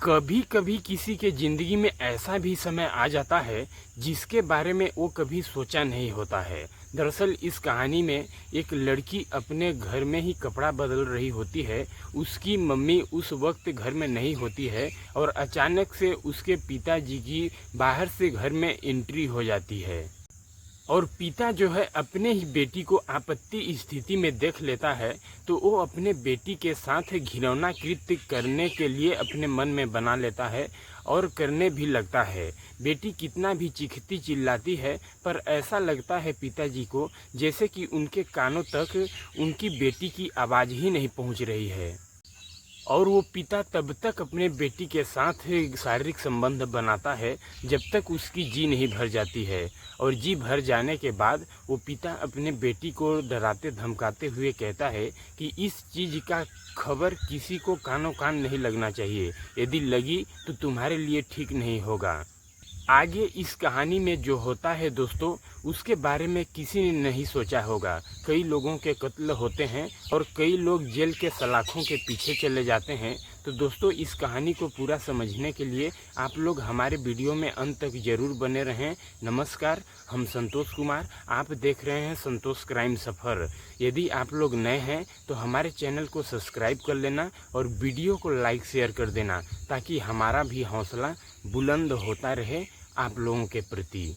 कभी कभी किसी के जिंदगी में ऐसा भी समय आ जाता है जिसके बारे में वो कभी सोचा नहीं होता है। दरअसल इस कहानी में एक लड़की अपने घर में ही कपड़ा बदल रही होती है। उसकी मम्मी उस वक्त घर में नहीं होती है और अचानक से उसके पिताजी की बाहर से घर में एंट्री हो जाती है और पिता जो है अपने ही बेटी को आपत्ति स्थिति में देख लेता है तो वो अपने बेटी के साथ घिनौना कृत्य करने के लिए अपने मन में बना लेता है और करने भी लगता है। बेटी कितना भी चीखती चिल्लाती है पर ऐसा लगता है पिताजी को जैसे कि उनके कानों तक उनकी बेटी की आवाज़ ही नहीं पहुंच रही है और वो पिता तब तक अपने बेटी के साथ शारीरिक संबंध बनाता है जब तक उसकी जी नहीं भर जाती है। और जी भर जाने के बाद वो पिता अपने बेटी को डराते धमकाते हुए कहता है कि इस चीज़ का खबर किसी को कानों कान नहीं लगना चाहिए, यदि लगी तो तुम्हारे लिए ठीक नहीं होगा। आगे इस कहानी में जो होता है दोस्तों, उसके बारे में किसी ने नहीं सोचा होगा। कई लोगों के कत्ल होते हैं और कई लोग जेल के सलाखों के पीछे चले जाते हैं। तो दोस्तों इस कहानी को पूरा समझने के लिए आप लोग हमारे वीडियो में अंत तक जरूर बने रहें। नमस्कार, हम संतोष कुमार, आप देख रहे हैं संतोष क्राइम सफ़र। यदि आप लोग नए हैं तो हमारे चैनल को सब्सक्राइब कर लेना और वीडियो को लाइक शेयर कर देना ताकि हमारा भी हौसला बुलंद होता रहे आप लोगों के प्रति।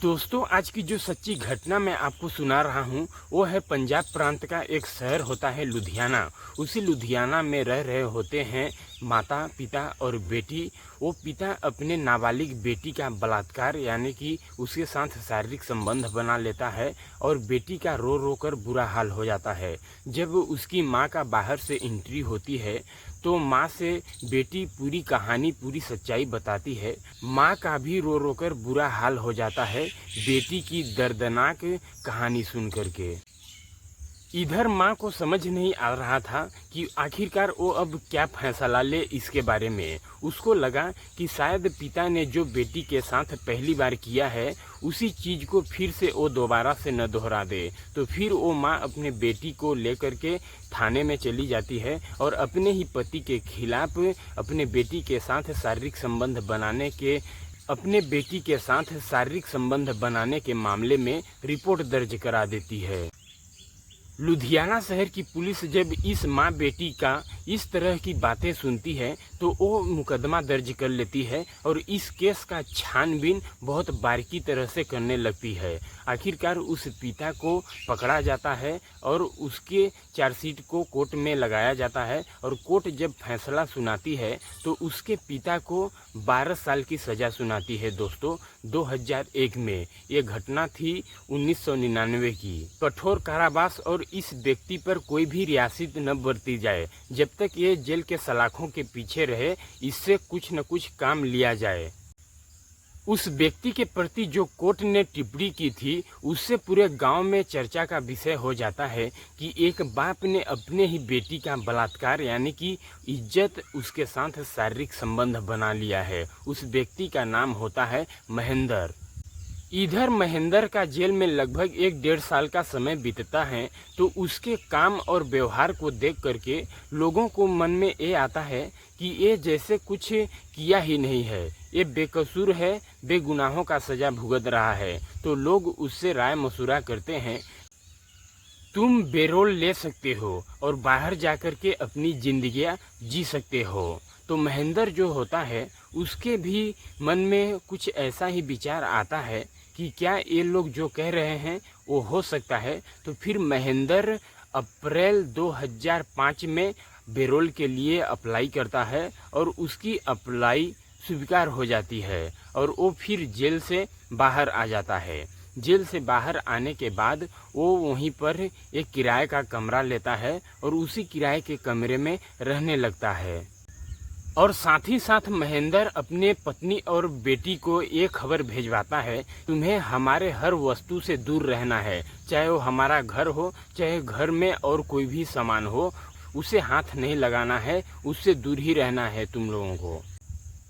दोस्तों आज की जो सच्ची घटना मैं आपको सुना रहा हूँ वो है पंजाब प्रांत का एक शहर होता है लुधियाना। उसी लुधियाना में रह रहे होते हैं माता पिता और बेटी। वो पिता अपने नाबालिग बेटी का बलात्कार यानी कि उसके साथ शारीरिक संबंध बना लेता है और बेटी का रो रो कर बुरा हाल हो जाता है। जब उसकी माँ का बाहर से एंट्री होती है तो माँ से बेटी पूरी कहानी पूरी सच्चाई बताती है। माँ का भी रो रो कर बुरा हाल हो जाता है बेटी की दर्दनाक कहानी सुन करके। इधर माँ को समझ नहीं आ रहा था कि आखिरकार वो अब क्या फैसला ले इसके बारे में। उसको लगा कि शायद पिता ने जो बेटी के साथ पहली बार किया है उसी चीज़ को फिर से वो दोबारा से न दोहरा दे। तो फिर वो माँ अपने बेटी को लेकर के थाने में चली जाती है और अपने ही पति के खिलाफ अपने बेटी के साथ शारीरिक संबंध बनाने के मामले में रिपोर्ट दर्ज करा देती है। लुधियाना शहर की पुलिस जब इस माँ बेटी का इस तरह की बातें सुनती है तो वो मुकदमा दर्ज कर लेती है और इस केस का छानबीन बहुत बारीकी तरह से करने लगती है। आखिरकार उस पिता को पकड़ा जाता है और उसके चार्जशीट को कोर्ट में लगाया जाता है और कोर्ट जब फैसला सुनाती है तो उसके पिता को 12 साल की सज़ा सुनाती है। दोस्तों 2001 में ये घटना थी 1999 की। कठोर कारावास और इस व्यक्ति पर कोई भी रियासत न बरती जाए जब तक ये जेल के सलाखों के पीछे रहे, इससे कुछ न कुछ काम लिया जाए। उस व्यक्ति के प्रति जो कोर्ट ने टिप्पणी की थी उससे पूरे गांव में चर्चा का विषय हो जाता है कि एक बाप ने अपने ही बेटी का बलात्कार यानी कि इज्जत उसके साथ शारीरिक संबंध बना लिया है। उस व्यक्ति का नाम होता है महेंद्र। इधर महेंद्र का जेल में लगभग 1-1.5 साल का समय बीतता है तो उसके काम और व्यवहार को देख करके लोगों को मन में ये आता है कि ये जैसे कुछ किया ही नहीं है, ये बेकसूर है, बेगुनाहों का सज़ा भुगत रहा है। तो लोग उससे राय मशुरा करते हैं, तुम बेरोल ले सकते हो और बाहर जाकर के अपनी जिंदगियां जी सकते हो। तो महेंद्र जो होता है उसके भी मन में कुछ ऐसा ही विचार आता है कि क्या ये लोग जो कह रहे हैं वो हो सकता है। तो फिर महेंद्र अप्रैल 2005 में बेरोल के लिए अप्लाई करता है और उसकी अप्लाई स्वीकार हो जाती है और वो फिर जेल से बाहर आ जाता है। जेल से बाहर आने के बाद वो वहीं पर एक किराए का कमरा लेता है और उसी किराए के कमरे में रहने लगता है। और साथ ही साथ महेंद्र अपने पत्नी और बेटी को ये खबर भेजवाता है, तुम्हें हमारे हर वस्तु से दूर रहना है, चाहे वो हमारा घर हो चाहे घर में और कोई भी सामान हो, उसे हाथ नहीं लगाना है, उससे दूर ही रहना है तुम लोगों को।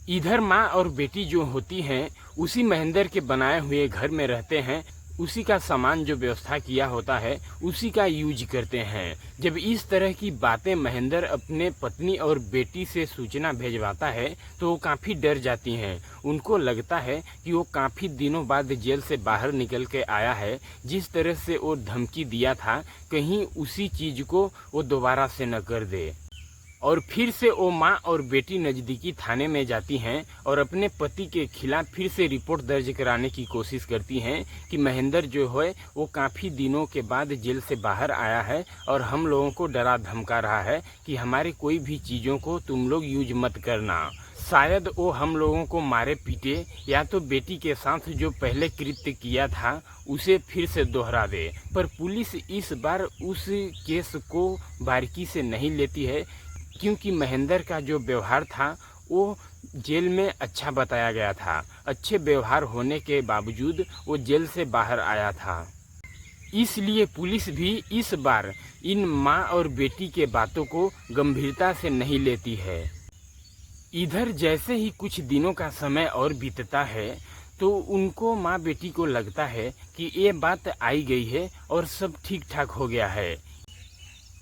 इधर माँ और बेटी जो होती हैं उसी महेंद्र के बनाए हुए घर में रहते हैं। उसी का सामान जो व्यवस्था किया होता है उसी का यूज करते हैं। जब इस तरह की बातें महेंद्र अपने पत्नी और बेटी से सूचना भेजवाता है तो वो काफ़ी डर जाती हैं। उनको लगता है कि वो काफ़ी दिनों बाद जेल से बाहर निकल के आया है। जिस तरह से वो धमकी दिया था कहीं उसी चीज़ को वो दोबारा से न कर दे। और फिर से वो माँ और बेटी नज़दीकी थाने में जाती हैं और अपने पति के खिलाफ फिर से रिपोर्ट दर्ज कराने की कोशिश करती हैं कि महेंद्र जो है वो काफ़ी दिनों के बाद जेल से बाहर आया है और हम लोगों को डरा धमका रहा है कि हमारी कोई भी चीज़ों को तुम लोग यूज मत करना। शायद वो हम लोगों को मारे पीटे या तो बेटी के साथ जो पहले कृत्य किया था उसे फिर से दोहरा दे। पर पुलिस इस बार उस केस को बारीकी से नहीं लेती है, क्योंकि महेंद्र का जो व्यवहार था वो जेल में अच्छा बताया गया था। अच्छे व्यवहार होने के बावजूद वो जेल से बाहर आया था। इसलिए पुलिस भी इस बार इन माँ और बेटी के बातों को गंभीरता से नहीं लेती है। इधर जैसे ही कुछ दिनों का समय और बीतता है तो उनको माँ बेटी को लगता है कि ये बात आई गई है और सब ठीक ठाक हो गया है।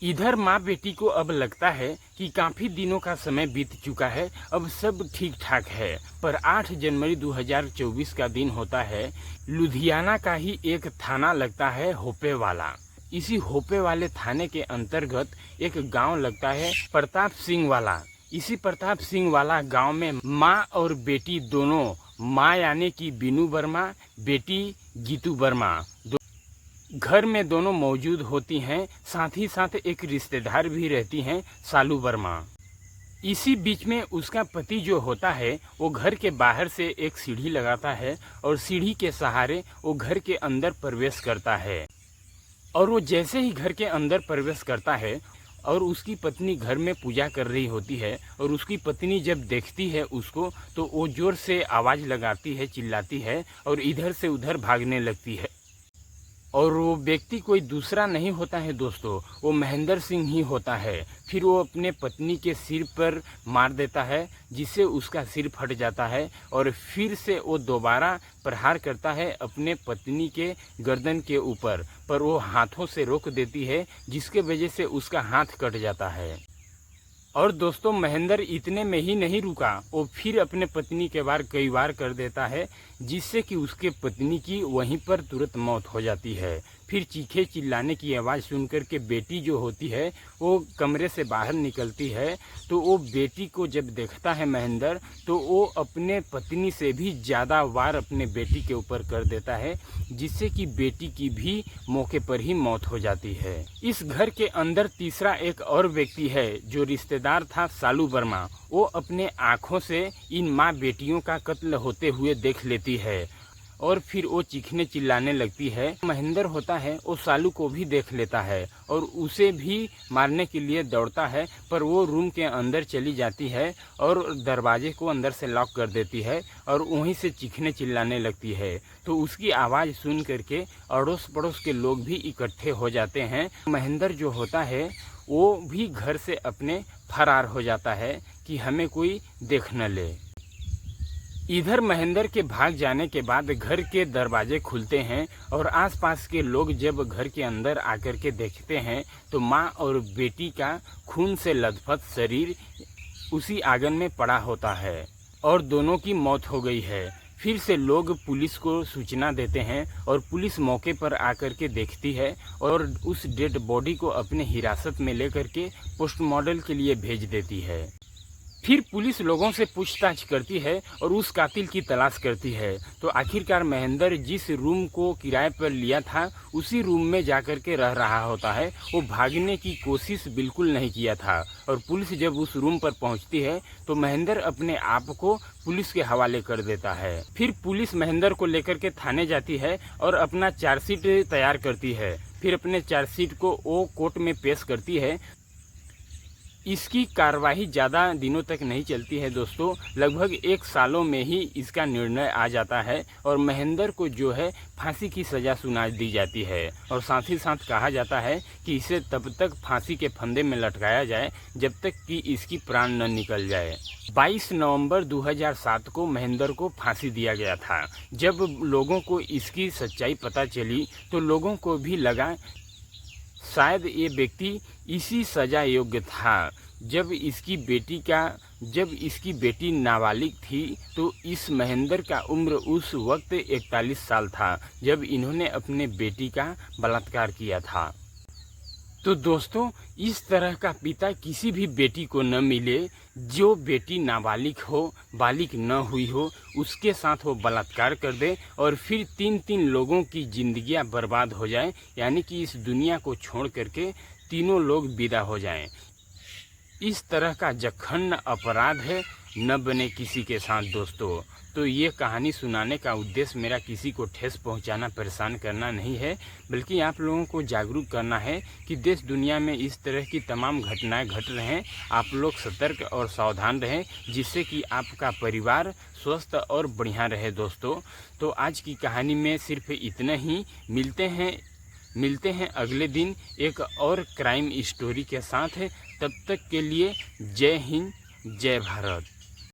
इधर माँ बेटी को अब लगता है कि काफ़ी दिनों का समय बीत चुका है, अब सब ठीक ठाक है। पर 8 जनवरी 2024 का दिन होता है। लुधियाना का ही एक थाना लगता है होपे वाला। इसी होपे वाले थाने के अंतर्गत एक गांव लगता है प्रताप सिंह वाला। इसी प्रताप सिंह वाला गांव में माँ और बेटी दोनों, माँ यानी कि बीनू वर्मा, बेटी गीतू वर्मा, घर में दोनों मौजूद होती हैं। साथ ही साथ एक रिश्तेदार भी रहती हैं, सालू वर्मा। इसी बीच में उसका पति जो होता है वो घर के बाहर से एक सीढ़ी लगाता है और सीढ़ी के सहारे वो घर के अंदर प्रवेश करता है। और वो जैसे ही घर के अंदर प्रवेश करता है और उसकी पत्नी घर में पूजा कर रही होती है और उसकी पत्नी जब देखती है उसको तो वो जोर से आवाज़ लगाती है, चिल्लाती है और इधर से उधर भागने लगती है। और वो व्यक्ति कोई दूसरा नहीं होता है दोस्तों, वो महेंद्र सिंह ही होता है। फिर वो अपने पत्नी के सिर पर मार देता है जिससे उसका सिर फट जाता है और फिर से वो दोबारा प्रहार करता है अपने पत्नी के गर्दन के ऊपर, पर वो हाथों से रोक देती है जिसके वजह से उसका हाथ कट जाता है। और दोस्तों महेंद्र इतने में ही नहीं रुका, वो फिर अपने पत्नी के वार कई बार कर देता है जिससे कि उसके पत्नी की वहीं पर तुरंत मौत हो जाती है। फिर चीखे चिल्लाने की आवाज़ सुनकर के बेटी जो होती है वो कमरे से बाहर निकलती है। तो वो बेटी को जब देखता है महेंद्र तो वो अपने पत्नी से भी ज़्यादा वार अपने बेटी के ऊपर कर देता है जिससे कि बेटी की भी मौके पर ही मौत हो जाती है। इस घर के अंदर तीसरा एक और व्यक्ति है जो रिश्तेदार था, सालू वर्मा। वो अपने आँखों से इन माँ बेटियों का कत्ल होते हुए देख लेती है और फिर वो चीखने चिल्लाने लगती है। महेंद्र होता है वो सालू को भी देख लेता है और उसे भी मारने के लिए दौड़ता है, पर वो रूम के अंदर चली जाती है और दरवाजे को अंदर से लॉक कर देती है और वहीं से चीखने चिल्लाने लगती है। तो उसकी आवाज़ सुन करके अड़ोस पड़ोस के लोग भी इकट्ठे हो जाते हैं। महेंद्र जो होता है वो भी घर से अपने फरार हो जाता है कि हमें कोई देख न ले। इधर महेंद्र के भाग जाने के बाद घर के दरवाजे खुलते हैं और आसपास के लोग जब घर के अंदर आकर के देखते हैं तो माँ और बेटी का खून से लथपथ शरीर उसी आंगन में पड़ा होता है और दोनों की मौत हो गई है। फिर से लोग पुलिस को सूचना देते हैं और पुलिस मौके पर आकर के देखती है और उस डेड बॉडी को अपने हिरासत में लेकर के पोस्टमार्टम के लिए भेज देती है। फिर पुलिस लोगों से पूछताछ करती है और उस कातिल की तलाश करती है। तो आखिरकार महेंद्र जिस रूम को किराए पर लिया था उसी रूम में जाकर के रह रहा होता है। वो भागने की कोशिश बिल्कुल नहीं किया था और पुलिस जब उस रूम पर पहुंचती है तो महेंद्र अपने आप को पुलिस के हवाले कर देता है। फिर पुलिस महेंद्र को लेकर के थाने जाती है और अपना चार्जशीट तैयार करती है। फिर अपने चार्जशीट को वो कोर्ट में पेश करती है। इसकी कार्रवाई ज़्यादा दिनों तक नहीं चलती है दोस्तों, लगभग 1 सालों में ही इसका निर्णय आ जाता है और महेंद्र को जो है फांसी की सज़ा सुना दी जाती है। और साथ ही साथ कहा जाता है कि इसे तब तक फांसी के फंदे में लटकाया जाए जब तक कि इसकी प्राण न निकल जाए। 22 नवंबर 2007 को महेंद्र को फांसी दिया गया था। जब लोगों को इसकी सच्चाई पता चली तो लोगों को भी लगा शायद ये व्यक्ति इसी सजा योग्य था। जब इसकी बेटी नाबालिग थी तो इस महेंद्र का उम्र उस वक्त 41 साल था जब इन्होंने अपने बेटी का बलात्कार किया था। तो दोस्तों, इस तरह का पिता किसी भी बेटी को न मिले। जो बेटी नाबालिग हो, बालिग न हुई हो, उसके साथ वो बलात्कार कर दे और फिर 3 लोगों की जिंदगियां बर्बाद हो जाएं, यानी कि इस दुनिया को छोड़ करके तीनों लोग विदा हो जाएं। इस तरह का जघन्य अपराध है, न बने किसी के साथ दोस्तों। तो ये कहानी सुनाने का उद्देश्य मेरा किसी को ठेस पहुंचाना, परेशान करना नहीं है, बल्कि आप लोगों को जागरूक करना है कि देश दुनिया में इस तरह की तमाम घटनाएं घट रहे हैं। आप लोग सतर्क और सावधान रहें, जिससे कि आपका परिवार स्वस्थ और बढ़िया रहे दोस्तों। तो आज की कहानी में सिर्फ इतना ही। मिलते हैं अगले दिन एक और क्राइम स्टोरी के साथ। तब तक के लिए जय हिंद, जय भारत।